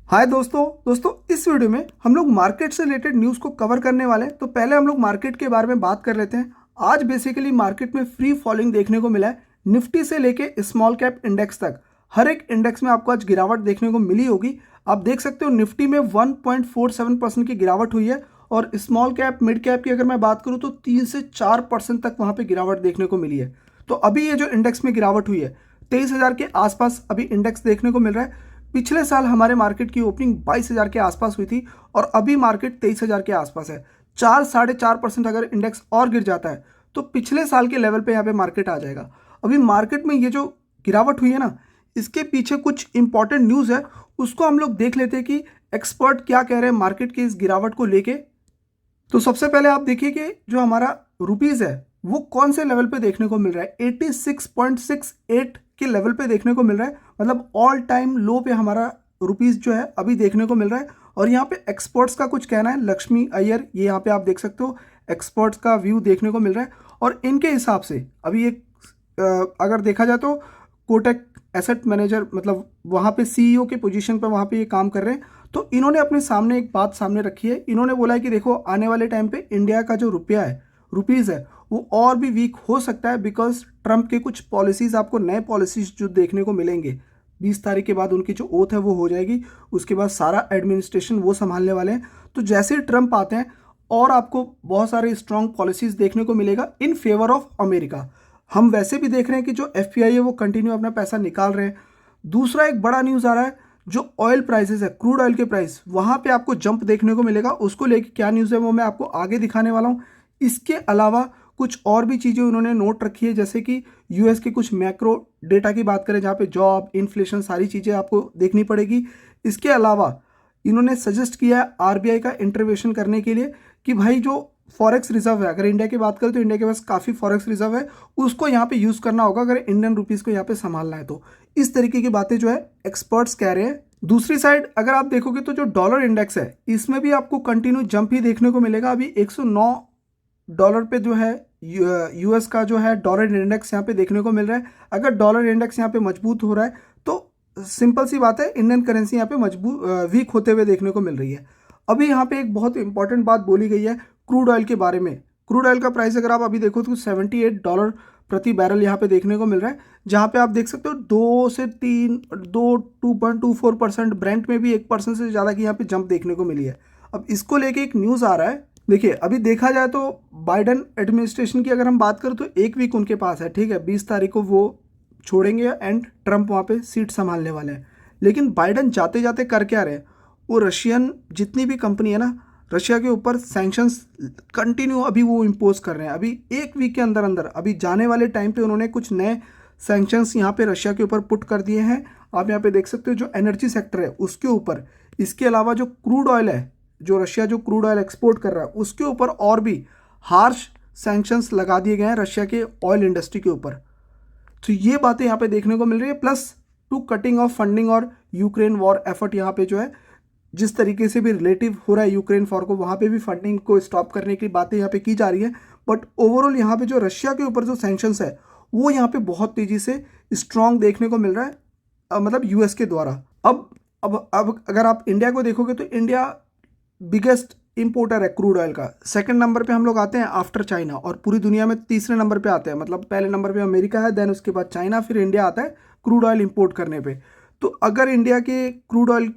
हाय दोस्तों इस वीडियो में हम लोग मार्केट से रिलेटेड न्यूज़ को कवर करने वाले हैं। तो पहले हम लोग मार्केट के बारे में बात कर लेते हैं। आज बेसिकली मार्केट में फ्री फॉलिंग देखने को मिला है। निफ्टी से लेके स्मॉल कैप इंडेक्स तक हर एक इंडेक्स में आपको आज गिरावट देखने को मिली होगी। आप देख सकते हो निफ्टी में 1.47% की गिरावट हुई है और स्मॉल कैप मिड कैप की अगर मैं बात करूँ तो 3 से 4% तक वहाँ पर गिरावट देखने को मिली है। तो अभी ये जो इंडेक्स में गिरावट हुई है 23,000 के आसपास अभी इंडेक्स देखने को मिल रहा है। पिछले साल हमारे मार्केट की ओपनिंग 22,000 के आसपास हुई थी और अभी मार्केट 23,000 के आसपास है। 4-4.5% अगर इंडेक्स और गिर जाता है तो पिछले साल के लेवल पे यहाँ पे मार्केट आ जाएगा। अभी मार्केट में ये जो गिरावट हुई है ना, इसके पीछे कुछ इंपॉर्टेंट न्यूज़ है, उसको हम लोग देख लेते हैं कि एक्सपर्ट क्या कह रहे हैं मार्केट की इस गिरावट को लेके। तो सबसे पहले आप देखिए कि जो हमारा रुपीज़ है वो कौन से लेवल पे देखने को मिल रहा है। 86.68 के लेवल पे देखने को मिल रहा है, मतलब ऑल टाइम लो पे हमारा रुपीज़ जो है अभी देखने को मिल रहा है। और यहाँ पे एक्सपर्ट्स का कुछ कहना है, लक्ष्मी अय्यर, ये यहाँ पे आप देख सकते हो एक्सपर्ट्स का व्यू देखने को मिल रहा है। और इनके हिसाब से अभी एक अगर देखा जाए तो कोटक एसेट मैनेजर, मतलब वहाँ पे सीईओ के पोजीशन पर वहाँ पे ये काम कर रहे हैं। तो इन्होंने अपने सामने एक बात सामने रखी है। इन्होंने बोला है कि देखो आने वाले टाइम पे इंडिया का जो रुपया है, रुपीज़ है, वो और भी वीक हो सकता है बिकॉज ट्रंप के कुछ पॉलिसीज़, आपको नए पॉलिसीज़ जो देखने को मिलेंगे 20 तारीख के बाद उनकी जो ओथ है वो हो जाएगी। उसके बाद सारा एडमिनिस्ट्रेशन वो संभालने वाले हैं। तो जैसे ही ट्रंप आते हैं और आपको बहुत सारे स्ट्रॉन्ग पॉलिसीज़ देखने को मिलेगा इन फेवर ऑफ अमेरिका। हम वैसे भी देख रहे हैं कि जो एफपीआई है वो कंटिन्यू अपना पैसा निकाल रहे हैं। दूसरा एक बड़ा न्यूज़ आ रहा है, जो ऑयल प्राइसेस है, क्रूड ऑयल के प्राइस, वहाँ पे आपको जंप देखने को मिलेगा। उसको लेके क्या न्यूज़ है वो मैं आपको आगे दिखाने वाला हूँ। इसके अलावा कुछ और भी चीज़ें उन्होंने नोट रखी है, जैसे कि यूएस के कुछ मैक्रो डेटा की बात करें जहाँ पे जॉब, इन्फ्लेशन, सारी चीज़ें आपको देखनी पड़ेगी। इसके अलावा इन्होंने सजेस्ट किया है आरबीआई का इंटरवेंशन करने के लिए कि भाई जो फॉरेक्स रिजर्व है, अगर इंडिया की बात करें तो इंडिया के पास काफ़ी फॉरेक्स रिजर्व है, उसको यहाँ पे यूज़ करना होगा अगर इंडियन रुपीज़ को यहाँ पे संभालना है। तो इस तरीके की बातें जो है एक्सपर्ट्स कह रहे हैं। दूसरी साइड अगर आप देखोगे तो जो डॉलर इंडेक्स है इसमें भी आपको कंटिन्यू जंप ही देखने को मिलेगा। अभी $109 पे जो है यूएस का जो है डॉलर इंडेक्स यहाँ पे देखने को मिल रहा है। अगर डॉलर इंडेक्स यहाँ पे मजबूत हो रहा है तो सिंपल सी बात है, इंडियन करेंसी यहाँ पे मजबूत वीक होते हुए देखने को मिल रही है। अभी यहाँ पे एक बहुत इंपॉर्टेंट बात बोली गई है क्रूड ऑयल के बारे में। क्रूड ऑयल का प्राइस अगर आप अभी देखो तो $78 प्रति बैरल यहाँ पे देखने को मिल रहा है, जहाँ पे आप देख सकते हो 2.24% ब्रेंट में भी 1% से ज़्यादा की यहाँ पे जंप देखने को मिली है। अब इसको लेके एक न्यूज़ आ रहा है, देखिए अभी देखा जाए तो बाइडन एडमिनिस्ट्रेशन की अगर हम बात करें तो एक वीक उनके पास है, ठीक है, 20 तारीख को वो छोड़ेंगे एंड ट्रंप वहाँ पे सीट संभालने वाले हैं। लेकिन बाइडन जाते जाते कर क्या रहे हैं, वो रशियन जितनी भी कंपनी है ना, रशिया के ऊपर सैंक्शंस कंटिन्यू अभी वो इम्पोज कर रहे हैं। अभी एक वीक के अंदर अंदर अभी जाने वाले टाइम पे उन्होंने कुछ नए सैंक्शंस यहाँ पे रशिया के ऊपर पुट कर दिए हैं। आप यहाँ पे देख सकते हो जो एनर्जी सेक्टर है उसके ऊपर, इसके अलावा जो क्रूड ऑयल है, जो रशिया जो क्रूड ऑयल एक्सपोर्ट कर रहा है उसके ऊपर और भी हार्श सैंक्शंस लगा दिए गए हैं रशिया के ऑयल इंडस्ट्री के ऊपर। तो ये बातें यहाँ पे देखने को मिल रही है, plus two cutting of funding और यूक्रेन वॉर एफर्ट यहाँ पे जो है जिस तरीके से भी रिलेटिव हो रहा है यूक्रेन वॉर को, वहाँ पे भी फंडिंग को स्टॉप करने की बातें यहाँ पे की जा रही है। बट ओवरऑल यहाँ पे जो रशिया के ऊपर जो सैंक्शंस है वो यहाँ पे बहुत तेज़ी से स्ट्रॉन्ग देखने को मिल रहा है, मतलब यूएस के द्वारा। अब अगर आप इंडिया को देखोगे तो इंडिया बिगेस्ट इंपोर्टर है क्रूड ऑयल का। सेकंड नंबर पे हम लोग आते हैं आफ्टर चाइना, और पूरी दुनिया में तीसरे नंबर पे आते हैं, मतलब पहले नंबर पे अमेरिका है, देन उसके बाद चाइना, फिर इंडिया आता है क्रूड ऑयल इंपोर्ट करने पे। तो अगर इंडिया के क्रूड ऑयल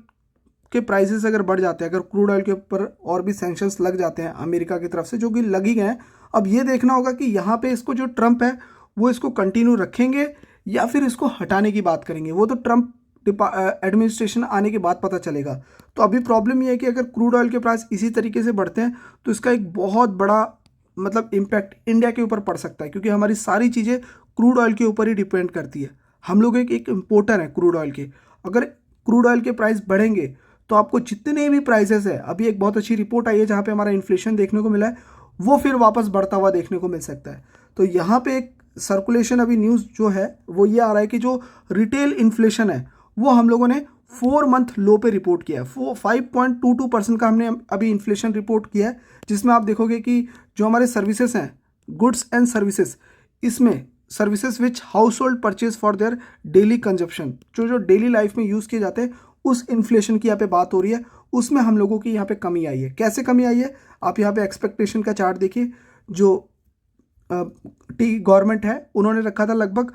के प्राइसेस अगर बढ़ जाते हैं, अगर क्रूड ऑयल के ऊपर और भी सैंक्शंस लग जाते हैं अमेरिका की तरफ से, जो कि लग ही गए हैं, अब ये देखना होगा कि यहाँ पे इसको जो ट्रंप है वो इसको कंटिन्यू रखेंगे या फिर इसको हटाने की बात करेंगे। वो तो ट्रंप एडमिनिस्ट्रेशन आने के बाद पता चलेगा। तो अभी प्रॉब्लम ये है कि अगर क्रूड ऑयल के प्राइस इसी तरीके से बढ़ते हैं तो इसका एक बहुत बड़ा मतलब इम्पैक्ट इंडिया के ऊपर पड़ सकता है, क्योंकि हमारी सारी चीज़ें क्रूड ऑयल के ऊपर ही डिपेंड करती है। हम लोग एक इम्पोर्टर हैं क्रूड ऑयल के। अगर क्रूड ऑयल के प्राइस बढ़ेंगे तो आपको जितने भी प्राइसेस है, अभी एक बहुत अच्छी रिपोर्ट आई है जहाँ पे हमारा इन्फ्लेशन देखने को मिला है, वो फिर वापस बढ़ता हुआ देखने को मिल सकता है। तो यहाँ पे एक सर्कुलेशन अभी न्यूज़ जो है वो ये आ रहा है कि जो रिटेल इन्फ्लेशन है वो हम लोगों ने 4 मंथ लो पे रिपोर्ट किया है। 5.22% का हमने अभी इन्फ्लेशन रिपोर्ट किया है, जिसमें आप देखोगे कि जो हमारे सर्विसेज हैं, गुड्स एंड सर्विसेज, इसमें services which house hold purchase for their daily consumption, जो डेली लाइफ में यूज़ किए जाते हैं, उस इन्फ्लेशन की यहाँ पे बात हो रही है, उसमें हम लोगों की यहाँ पे कमी आई है। कैसे कमी आई है, आप यहाँ पे एक्सपेक्टेशन का चार्ट देखिए। जो टी गवर्नमेंट है उन्होंने रखा था लगभग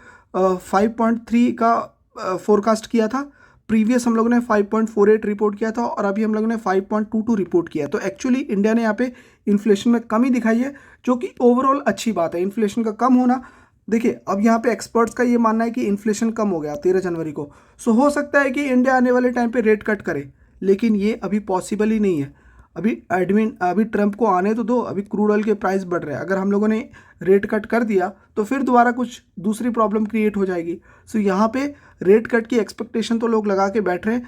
5.3 का फोरकास्ट किया था। प्रीवियस हम लोगों ने 5.48 रिपोर्ट किया था और अभी हम लोगों ने 5.22 रिपोर्ट किया। तो एक्चुअली इंडिया ने यहाँ पे इन्फ्लेशन में कमी दिखाई है, जो कि ओवरऑल अच्छी बात है। इन्फ्लेशन का कम होना, देखिए अब यहाँ पे एक्सपर्ट्स का ये मानना है कि इन्फ्लेशन कम हो गया 13 जनवरी को। सो हो सकता है कि इंडिया आने वाले टाइम पे रेट कट करे, लेकिन ये अभी पॉसिबल ही नहीं है। अभी ट्रंप को आने तो दो, अभी क्रूड ऑयल के प्राइस बढ़ रहे हैं। अगर हम लोगों ने रेट कट कर दिया तो फिर दोबारा कुछ दूसरी प्रॉब्लम क्रिएट हो जाएगी। सो यहाँ पे रेट कट की एक्सपेक्टेशन तो लोग लगा के बैठ रहे हैं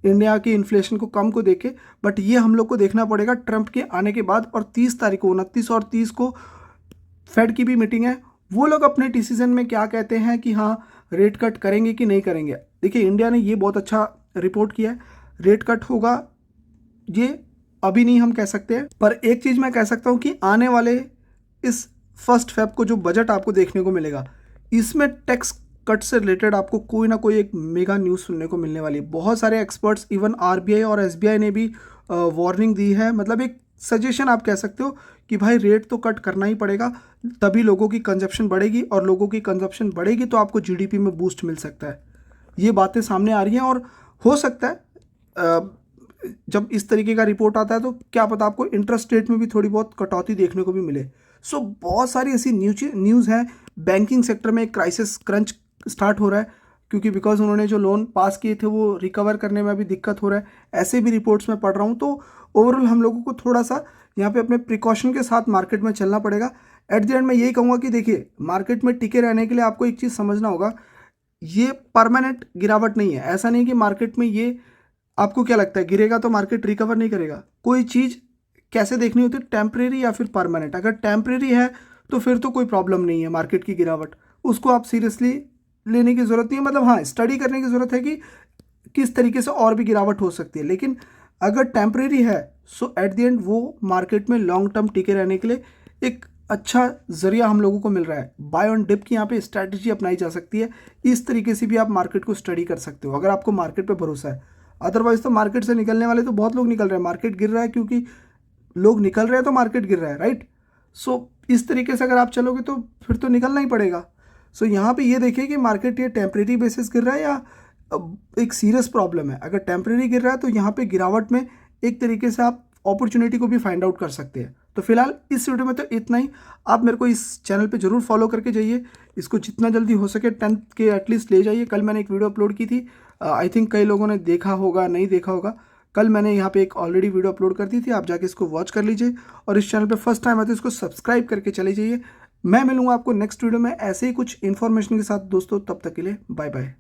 इंडिया की इन्फ्लेशन को कम को देके, बट ये हम लोग को देखना पड़ेगा ट्रंप के आने के बाद। और 30 तारीख को, 29 और 30 को फेड की भी मीटिंग है। वो लोग अपने डिसीजन में क्या कहते हैं कि हाँ रेट कट करेंगे कि नहीं करेंगे। देखिए इंडिया ने ये बहुत अच्छा रिपोर्ट किया है, रेट कट होगा ये अभी नहीं हम कह सकते, पर एक चीज़ मैं कह सकता हूँ कि आने वाले इस 1 फेब को जो बजट आपको देखने को मिलेगा, इसमें टैक्स कट से रिलेटेड आपको कोई ना कोई एक मेगा न्यूज़ सुनने को मिलने वाली है। बहुत सारे एक्सपर्ट्स, इवन आरबीआई और एसबीआई ने भी वार्निंग दी है, मतलब एक सजेशन आप कह सकते हो कि भाई रेट तो कट करना ही पड़ेगा, तभी लोगों की कंजप्शन बढ़ेगी, और लोगों की कंजप्शन बढ़ेगी तो आपको जीडीपी में बूस्ट मिल सकता है। ये बातें सामने आ रही हैं और हो सकता है जब इस तरीके का रिपोर्ट आता है तो क्या पता आपको इंटरेस्ट रेट में भी थोड़ी बहुत कटौती देखने को भी मिले। सो बहुत सारी ऐसी न्यूज़ हैं। बैंकिंग सेक्टर में एक क्राइसिस क्रंच स्टार्ट हो रहा है, क्योंकि बिकॉज उन्होंने जो लोन पास किए थे वो रिकवर करने में अभी दिक्कत हो रहा है, ऐसे भी रिपोर्ट्स में पढ़ रहा हूँ। तो ओवरऑल हम लोगों को थोड़ा सा यहाँ पे अपने प्रिकॉशन के साथ मार्केट में चलना पड़ेगा। एट द एंड मैं यही कहूँगा कि देखिए मार्केट में टिके रहने के लिए आपको एक चीज़ समझना होगा, ये परमानेंट गिरावट नहीं है। ऐसा नहीं कि मार्केट में ये, आपको क्या लगता है गिरेगा तो मार्केट रिकवर नहीं करेगा। कोई चीज़ कैसे देखनी होती है, टेम्परेरी या फिर परमानेंट। अगर टेम्परेरी है तो फिर तो कोई प्रॉब्लम नहीं है मार्केट की गिरावट, उसको आप सीरियसली लेने की ज़रूरत नहीं है। मतलब हाँ, स्टडी करने की ज़रूरत है कि किस तरीके से और भी गिरावट हो सकती है, लेकिन अगर टेम्परेरी है सो एट द एंड वो मार्केट में लॉन्ग टर्म टिके रहने के लिए एक अच्छा जरिया हम लोगों को मिल रहा है। बाय ऑन डिप की यहाँ पे स्ट्रैटेजी अपनाई जा सकती है। इस तरीके से भी आप मार्केट को स्टडी कर सकते हो अगर आपको मार्केट पे भरोसा है। अदरवाइज तो मार्केट से निकलने वाले तो बहुत लोग निकल रहे हैं। मार्केट गिर रहा है क्योंकि लोग निकल रहे हैं तो मार्केट गिर रहा है, राइट। सो इस तरीके से अगर आप चलोगे तो फिर तो निकलना ही पड़ेगा। सो यहाँ पे ये देखिए कि मार्केट ये टेम्परेरी बेसिस गिर रहा है या एक सीरियस प्रॉब्लम है। अगर टेम्परेरी गिर रहा है तो यहाँ पे गिरावट में एक तरीके से आप अपॉर्चुनिटी को भी फाइंड आउट कर सकते हैं। तो फिलहाल इस वीडियो में तो इतना ही। आप मेरे को इस चैनल पे जरूर फॉलो करके जाइए, इसको जितना जल्दी हो सके 10 के एटलीस्ट ले जाइए। कल मैंने एक वीडियो अपलोड की थी, आई थिंक कई लोगों ने देखा होगा, नहीं देखा होगा। कल मैंने यहाँ पे एक ऑलरेडी वीडियो अपलोड कर दी थी, आप जाके इसको वॉच कर लीजिए। और इस चैनल पे फर्स्ट टाइम है तो इसको सब्सक्राइब करके चले जाइए। मैं मिलूंगा आपको नेक्स्ट वीडियो में ऐसे ही कुछ इन्फॉर्मेशन के साथ दोस्तों। तब तक के लिए बाय बाय।